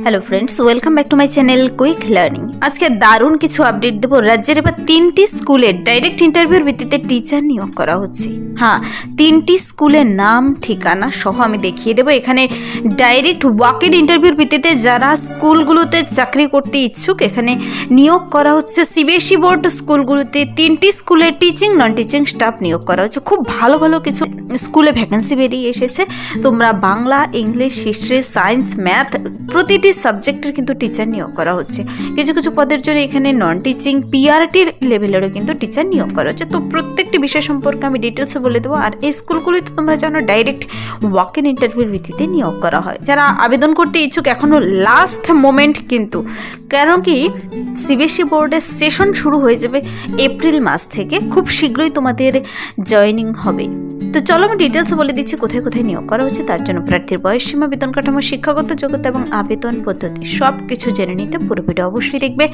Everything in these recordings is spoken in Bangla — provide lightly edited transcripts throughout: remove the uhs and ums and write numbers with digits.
Hello friends, welcome back to my channel quick learning. আজকে দারুণ কিছু আপডেট দেবো। রাজ্যের এবার 3টি স্কুলের ডাইরেক্ট ইন্টারভিউর ভিত্তিতে টিচার নিয়োগ করা হচ্ছে। হ্যাঁ, 3টি স্কুলের নাম ঠিকানা সহ আমি দেখিয়ে দেবো। এখানে ডাইরেক্ট ওয়াক ইন ইন্টারভিউর ভিত্তিতে যারা স্কুলগুলোতে চাকরি করতে ইচ্ছুক এখানে নিয়োগ করা হচ্ছে। সিবিএসই বোর্ড স্কুলগুলোতে 3টি স্কুলের টিচিং নন টিচিং স্টাফ নিয়োগ করা হচ্ছে। খুব ভালো ভালো কিছু স্কুলে ভ্যাকেন্সি বেরিয়ে এসেছে। তোমরা Bangla, English, history, science, math প্রতিটি সাবজেক্টের কিন্তু টিচার নিয়োগ করা হচ্ছে। কিছু কিছু পদের জন্য এখানে নন টিচিং পিআরটির লেভেলেরও কিন্তু টিচার নিয়োগ করা হচ্ছে। তো প্রত্যেকটি বিষয় সম্পর্কে আমি ডিটেলসে বলে দেবো। আর এই স্কুলগুলিতে তোমরা জানো ডাইরেক্ট ওয়াক ইন ইন্টারভিউর ভিত্তিতে নিয়োগ করা হয়। যারা আবেদন করতে ইচ্ছুক এখনও লাস্ট মোমেন্ট কিন্তু, কারণ কি সিবিএসই বোর্ডের সেশন শুরু হয়ে যাবে এপ্রিল মাস থেকে। খুব শীঘ্রই তোমাদের জয়েনিং হবে। তো চলো আমি ডিটেলস বলে দিচ্ছি কোথায় কোথায় নিয়োগ করা হচ্ছে। তার জন্য প্রার্থীর বয়স সীমা, বেতন কাঠামো, শিক্ষাগত যোগ্যতা এবং আবেদন পদ্ধতি সব কিছু জেনে নিতে পুরো ভিডিও অবশ্যই দেখবে।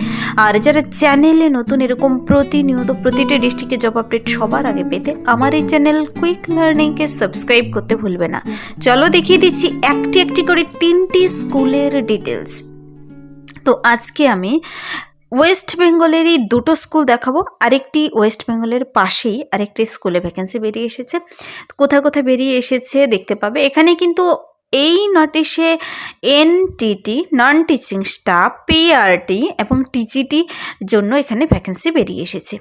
আর যারা চ্যানেলে নতুন এরকম প্রতিনিয়ত প্রতিটি ডিস্ট্রিক্টের জব আপডেট সবার আগে পেতে আমার এই চ্যানেল কুইক লার্নিংকে সাবস্ক্রাইব করতে ভুলবে না। চলো দেখিয়ে দিচ্ছি একটি একটি করে 3টি স্কুলের ডিটেলস। তো আজকে আমি ওয়েস্ট বেঙ্গলেরই দুটো স্কুল দেখাবো। আরেকটি ওয়েস্ট বেঙ্গলের পাশেই আরেকটি স্কুলে ভ্যাকেন্সি বেরিয়ে এসেছে। কোথায় কোথায় বেরিয়ে এসেছে দেখতে পাবে। এখানে কিন্তু এই নোটিশে NTT non teaching staff, PRT এবং টিজিটি জন্য এখানে ভ্যাকেন্সি বেরিয়ে এসেছে।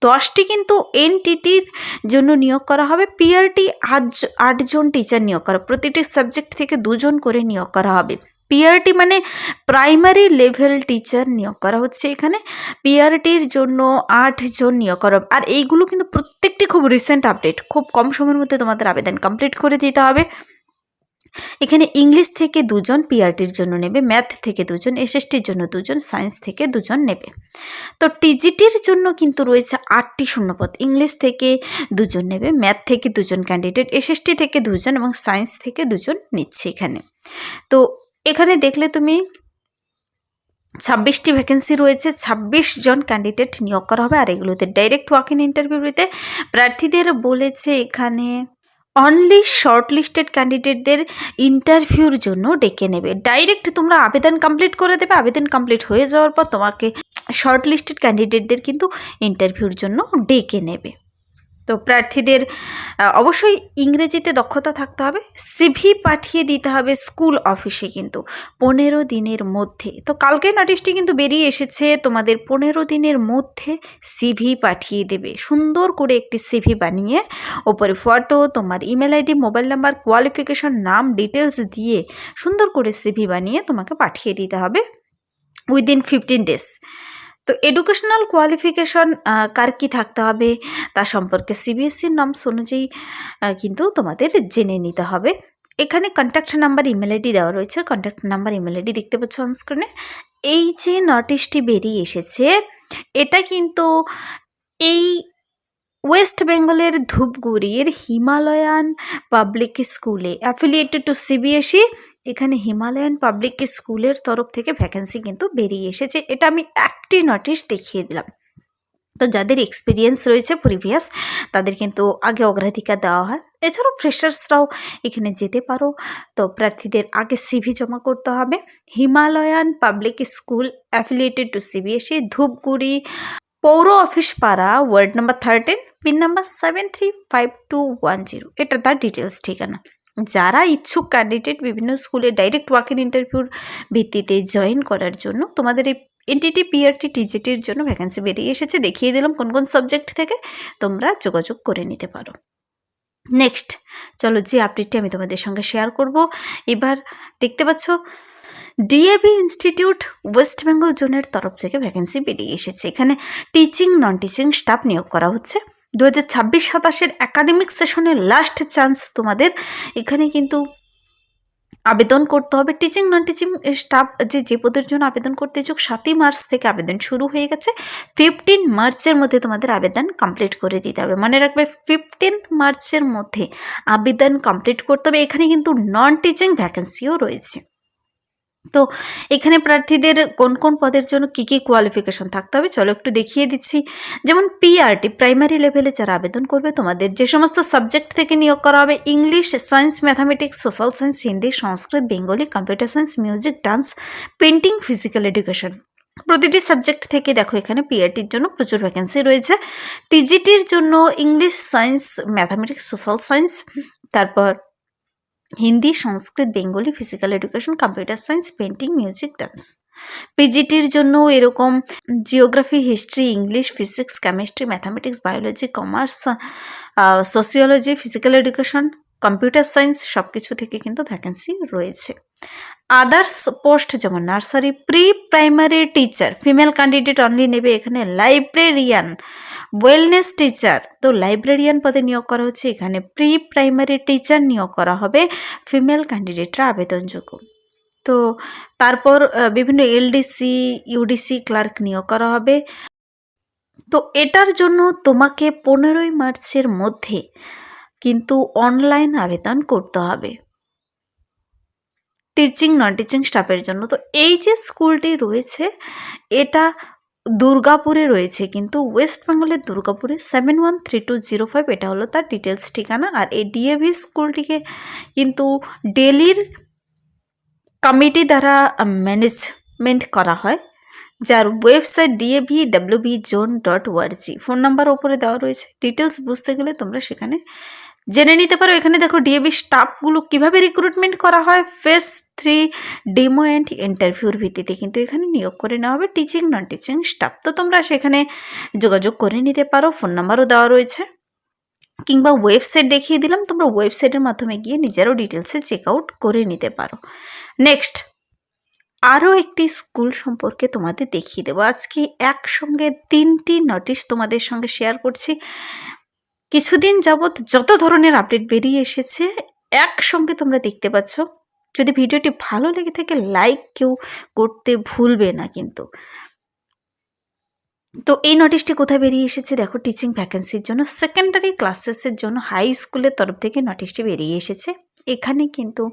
10টি কিন্তু এনটিটির জন্য নিয়োগ করা হবে। পিআরটি 8জন টিচার নিয়োগ করা, প্রতিটি সাবজেক্ট থেকে 2জন করে নিয়োগ করা হবে। পিআরটি মানে প্রাইমারি লেভেল টিচার নিয়োগ করা হচ্ছে এখানে। পিআরটির জন্য 8জন নিয়োগ করা। আর এইগুলো কিন্তু প্রত্যেকটি খুব রিসেন্ট আপডেট। খুব কম সময়ের মধ্যে তোমাদের আবেদন কমপ্লিট করে দিতে হবে। এখানে ইংলিশ থেকে 2জন পিআরটির জন্য নেবে, ম্যাথ থেকে 2জন, এসএসটির জন্য 2জন, সায়েন্স থেকে 2জন নেবে। তো টিজিটির জন্য কিন্তু রয়েছে 8টি শূন্যপদ। ইংলিশ থেকে 2জন নেবে, ম্যাথ থেকে 2জন ক্যান্ডিডেট, এসএসটি থেকে 2জন এবং সায়েন্স থেকে 2জন নিচ্ছে এখানে। তো এখানে দেখলে তুমি 26টি ভ্যাকেন্সি রয়েছে, 26 জন ক্যান্ডিডেট নিয়োগ করা হবে। আর এগুলোতে ডাইরেক্ট ওয়াক ইন ইন্টারভিউতে প্রার্থীদের বলেছে এখানে অনলি শর্টলিস্টেড ক্যান্ডিডেটদের ইন্টারভিউর জন্য ডেকে নেবে। ডাইরেক্ট তোমরা আবেদন কমপ্লিট করে দেবে। আবেদন কমপ্লিট হয়ে যাওয়ার পর তোমাকে শর্টলিস্টেড ক্যান্ডিডেটদের কিন্তু ইন্টারভিউর জন্য ডেকে নেবে। তো প্রার্থীদের অবশ্যই ইংরেজিতে দক্ষতা থাকতে হবে। সিভি পাঠিয়ে দিতে হবে স্কুল অফিসে কিন্তু 15 দিনের মধ্যে। তো কালকে নোটিশটি কিন্তু বেরিয়ে এসেছে। তোমাদের 15 দিনের মধ্যে সিভি পাঠিয়ে দেবে। সুন্দর করে একটি সিভি বানিয়ে ওপরে ফটো, তোমার email ID, mobile number, qualification, নাম, ডিটেলস দিয়ে সুন্দর করে সিভি বানিয়ে তোমাকে পাঠিয়ে দিতে হবে উইদিন 15 ডেজ। তো এডুকেশনাল কোয়ালিফিকেশন কার কী থাকতে হবে তা সম্পর্কে সিবিএসসির নর্মস অনুযায়ী কিন্তু তোমাদের জেনে নিতে হবে। এখানে কন্ট্যাক্ট নাম্বার, ইমেল আইডি দেওয়া রয়েছে। কন্ট্যাক্ট নাম্বার, ইমেল আইডি দেখতে পাচ্ছ অনস্ক্রিনে। এই যে নোটিশটি বেরিয়ে এসেছে এটা কিন্তু এই ওয়েস্ট বেঙ্গলের ধূপগুড়ির হিমালয়ান পাবলিক স্কুলে অ্যাফিলিয়েটেড টু সিবিএসই। এখানে হিমালয়ান পাবলিক স্কুলের তরফ থেকে ভ্যাকেন্সি কিন্তু বেরিয়ে এসেছে। এটা আমি একটি নোটিশ দেখিয়ে দিলাম। তো যাদের এক্সপিরিয়েন্স রয়েছে প্রিভিয়াস তাদের কিন্তু আগে অগ্রাধিকার দেওয়া হয়। এছাড়াও ফ্রেশার্সরাও এখানে যেতে পারো। তো প্রার্থীদের আগে সিভি জমা করতে হবে। Himalayan public school affiliated to CBSE, Dhupguri, পৌর অফিস পাড়া, ওয়ার্ড নাম্বার 13, পিন নাম্বার 735210। এটা তার ডিটেলস ঠিকানা। যারা ইচ্ছুক ক্যান্ডিডেট বিভিন্ন স্কুলে ডাইরেক্ট ওয়াক ইন ইন্টারভিউর ভিত্তিতে জয়েন করার জন্য তোমাদের এই এনটিটি, পিআরটি, টিজিটির জন্য ভ্যাকেন্সি বেরিয়ে এসেছে। দেখিয়ে দিলাম কোন কোন সাবজেক্ট থেকে তোমরা যোগাযোগ করে নিতে পারো। নেক্সট চলো যে আপডেটটি আমি তোমাদের সঙ্গে শেয়ার করব। এবার দেখতে পাচ্ছ ডিএভি ইনস্টিটিউট ওয়েস্ট বেঙ্গল জোনের তরফ থেকে ভ্যাকেন্সি বেরিয়ে এসেছে। এখানে টিচিং নন টিচিং স্টাফ নিয়োগ করা হচ্ছে। 2026-27 একাডেমিক সেশনের লাস্ট চান্স তোমাদের এখানে কিন্তু আবেদন করতে হবে। টিচিং নন টিচিং স্টাফ যে পদের জন্য আবেদন করতে ইচ্ছুক 7ই মার্চ থেকে আবেদন শুরু হয়ে গেছে। 15 মার্চের মধ্যে তোমাদের আবেদন কমপ্লিট করে দিতে হবে। মনে রাখবে 15 মার্চের মধ্যে আবেদন কমপ্লিট করতে হবে। এখানে কিন্তু নন টিচিং ভ্যাকেন্সিও রয়েছে। তো এখানে প্রার্থীদের কোন কোন পদের জন্য কী কী কোয়ালিফিকেশন থাকতে হবে চলো একটু দেখিয়ে দিচ্ছি। যেমন পিআরটি প্রাইমারি লেভেলে যারা আবেদন করবে, তোমাদের যে সমস্ত সাবজেক্ট থেকে নিয়োগ করা হবে: English, science, mathematics, social science, Hindi, Sanskrit, Bengali, computer science, music, dance, painting, physical education. প্রতিটি সাবজেক্ট থেকে দেখো এখানে পিআরটির জন্য প্রচুর ভ্যাকেন্সি রয়েছে। টিজিটির জন্য English, science, mathematics, social science, তারপর Hindi, Sanskrit, Bengali, physical education, computer science, painting, music, dance. পিজিটির জন্য এরকম geography, history, English, physics, chemistry, mathematics, biology, commerce, sociology, physical education, computer science সব কিছু থেকে কিন্তু ভ্যাকেন্সি রয়েছে। আদার্স পোস্ট যেমন nursery, pre primary teacher female candidate only নেবে এখানে। লাইব্রেরিয়ান, ওয়েলনেস টিচার, তো লাইব্রেরিয়ান পদে নিয়োগ করা হচ্ছে এখানে। প্রি প্রাইমারি টিচার নিয়োগ করা হবে, ফিমেল ক্যান্ডিডেটরা আবেদনযোগ্য। তো তারপর বিভিন্ন এলডিসি, ইউডিসি ক্লার্ক নিয়োগ করা হবে। তো এটার জন্য তোমাকে 15ই মার্চের মধ্যে কিন্তু অনলাইন আবেদন করতে হবে টিচিং নন টিচিং স্টাফের জন্য। তো এই যে স্কুলটি রয়েছে এটা দুর্গাপুরে রয়েছে, কিন্তু ওয়েস্ট বেঙ্গলের দুর্গাপুরে 713205 এটা হলো তার ডিটেলস ঠিকানা। আর এই ডিএভি স্কুলটিকে কিন্তু দিল্লির কমিটি দ্বারা ম্যানেজমেন্ট করা হয়, যার ওয়েবসাইট davwbzone.org। ফোন নাম্বার ওপরে দেওয়া রয়েছে। ডিটেলস বুঝতে গেলে তোমরা সেখানে জেনে নিতে পারো। এখানে দেখো ডিএভি স্টাফগুলো কীভাবে রিক্রুটমেন্ট করা হয়, ফেজ 3 ডেমো অ্যান্ড ইন্টারভিউর ভিত্তিতে কিন্তু এখানে নিয়োগ করে নেওয়া হবে টিচিং নন টিচিং স্টাফ। তো তোমরা সেখানে যোগাযোগ করে নিতে পারো, ফোন নাম্বারও দেওয়া রয়েছে, কিংবা ওয়েবসাইট দেখিয়ে দিলাম, তোমরা ওয়েবসাইটের মাধ্যমে গিয়ে নিজেরও ডিটেলসে চেক আউট করে নিতে পারো। নেক্সট আরও একটি স্কুল সম্পর্কে তোমাদের দেখিয়ে দেবো। আজকে একসঙ্গে 3টি নোটিশ তোমাদের সঙ্গে শেয়ার করছি। কিছুদিন যাবৎ যত ধরনের আপডেট বেরিয়ে এসেছে একসঙ্গে তোমরা দেখতে পাচ্ছ। যদি ভিডিওটি ভালো লেগে থাকে লাইক কেউ করতে ভুলবে না কিন্তু। তো এই নোটিশটি কোথায় বেরিয়ে এসেছে দেখো, টিচিং ভ্যাকেন্সির জন্য সেকেন্ডারি ক্লাসেসের জন্য হাই স্কুলের তরফ থেকে নোটিশটি বেরিয়ে এসেছে। এখানে কিন্তু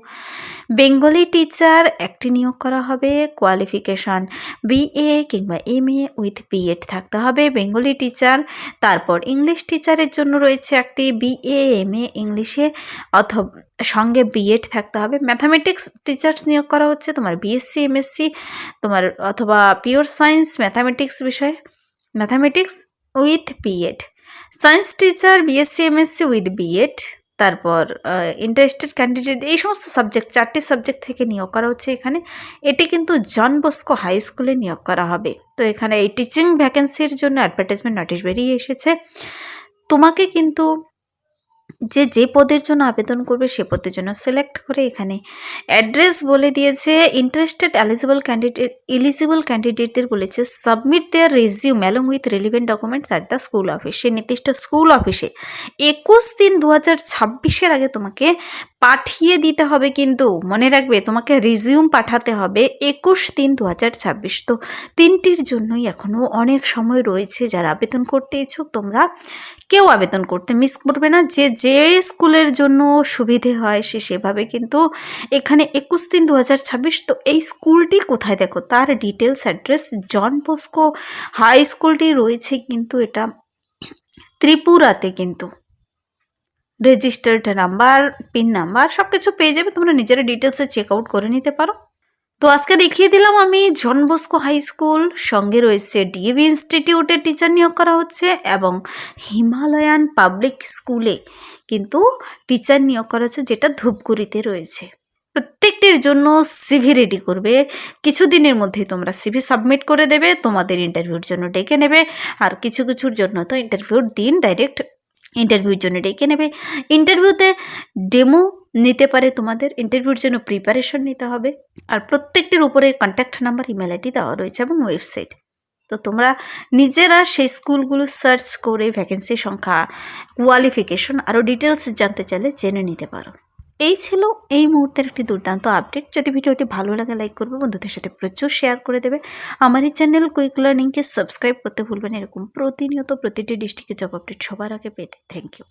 বেঙ্গলি টিচার একটি নিয়োগ করা হবে, কোয়ালিফিকেশন বিএ কিংবা এমএ উইথ বিএড থাকতে হবে বেঙ্গলি টিচার। তারপর ইংলিশ টিচারের জন্য রয়েছে একটি বিএ এমএ ইংলিশে অথবা সঙ্গে বিএড থাকতে হবে। ম্যাথামেটিক্স টিচার্স নিয়োগ করা হচ্ছে তোমার বিএসসি এমএসসি তোমার অথবা পিওর সায়েন্স ম্যাথামেটিক্স বিষয়ে, mathematics with B Ed. Science teacher BSc MSc with B Ed. তারপর ইন্টারেস্টেড ক্যান্ডিডেট এই সমস্ত সাবজেক্ট 4টি সাবজেক্ট থেকে নিয়োগ করা হচ্ছে এখানে। এটি কিন্তু জন বস্কো হাই স্কুলে নিয়োগ করা হবে। তো এখানে এই টিচিং ভ্যাকেন্সির জন্য অ্যাডভার্টাইজমেন্ট নোটিশ বেরিয়ে এসেছে। তোমাকে কিন্তু যে পদের জন্য আবেদন করবে সে পদের জন্য সিলেক্ট করে এখানে অ্যাড্রেস বলে দিয়েছে। ইন্টারেস্টেড এলিজিবল ক্যান্ডিডেটদের বলেছে submit their resume along with relevant documents at the school office. সে নির্দিষ্ট স্কুল অফিসে 21/3/2026 আগে তোমাকে পাঠিয়ে দিতে হবে, কিন্তু মনে রাখবে তোমাকে রিজিউম পাঠাতে হবে 21/3/2026। তো 3টির জন্যই এখনও অনেক সময় রয়েছে। যারা আবেদন করতে ইচ্ছুক তোমরা কেউ আবেদন করতে মিস করবে না। যে স্কুলের জন্য সুবিধে হয় সে সেভাবে কিন্তু এখানে 21/3/2026। তো এই স্কুলটি কোথায় দেখো তার ডিটেলস অ্যাড্রেস জন বস্কো হাই স্কুলটি রয়েছে কিন্তু এটা ত্রিপুরাতে। কিন্তু রেজিস্টার্ড নাম্বার পিন নাম্বার সব কিছু পেয়ে যাবে, তোমরা নিজেরা ডিটেলসে চেক আউট করে নিতে পারো। তো আজকে দেখিয়ে দিলাম আমি জন বস্কো হাই স্কুল, সঙ্গে রয়েছে ডিএভি ইনস্টিটিউটের টিচার নিয়োগ করা হচ্ছে এবং হিমালয়ান পাবলিক স্কুলে কিন্তু টিচার নিয়োগ করা হচ্ছে যেটা ধূপগুড়িতে রয়েছে। প্রত্যেকটির জন্য সিভি রেডি করবে, কিছুদিনের মধ্যেই তোমরা সিভি সাবমিট করে দেবে, তোমাদের ইন্টারভিউর জন্য ডেকে নেবে। আর কিছু কিছুর জন্য তো ইন্টারভিউর দিন ডাইরেক্ট ইন্টারভিউর জন্য ডেকে নেবে। ইন্টারভিউতে ডেমো নিতে পারে, তোমাদের ইন্টারভিউর জন্য প্রিপারেশন নিতে হবে। আর প্রত্যেকটির উপরে কন্ট্যাক্ট নাম্বার ইমেল আইডি দেওয়া রয়েছে এবং ওয়েবসাইট। তো তোমরা নিজেরা সেই স্কুলগুলো সার্চ করে ভ্যাকেন্সি সংখ্যা, কোয়ালিফিকেশন আরও ডিটেলস জানতে চাইলে জেনে নিতে পারো। এই ছিল এই মুহূর্তের একটি দুর্দান্ত আপডেট। যদি ভিডিওটি ভালো লাগে লাইক করবে, বন্ধুদের সাথে প্রচুর শেয়ার করে দেবে। আমার এই চ্যানেল কুইক লার্নিংকে সাবস্ক্রাইব করতে ভুলবেন এরকম প্রতিনিয়ত প্রতিটি ডিস্ট্রিক্টের জব আপডেট সবার আগে পেতে। Thank you.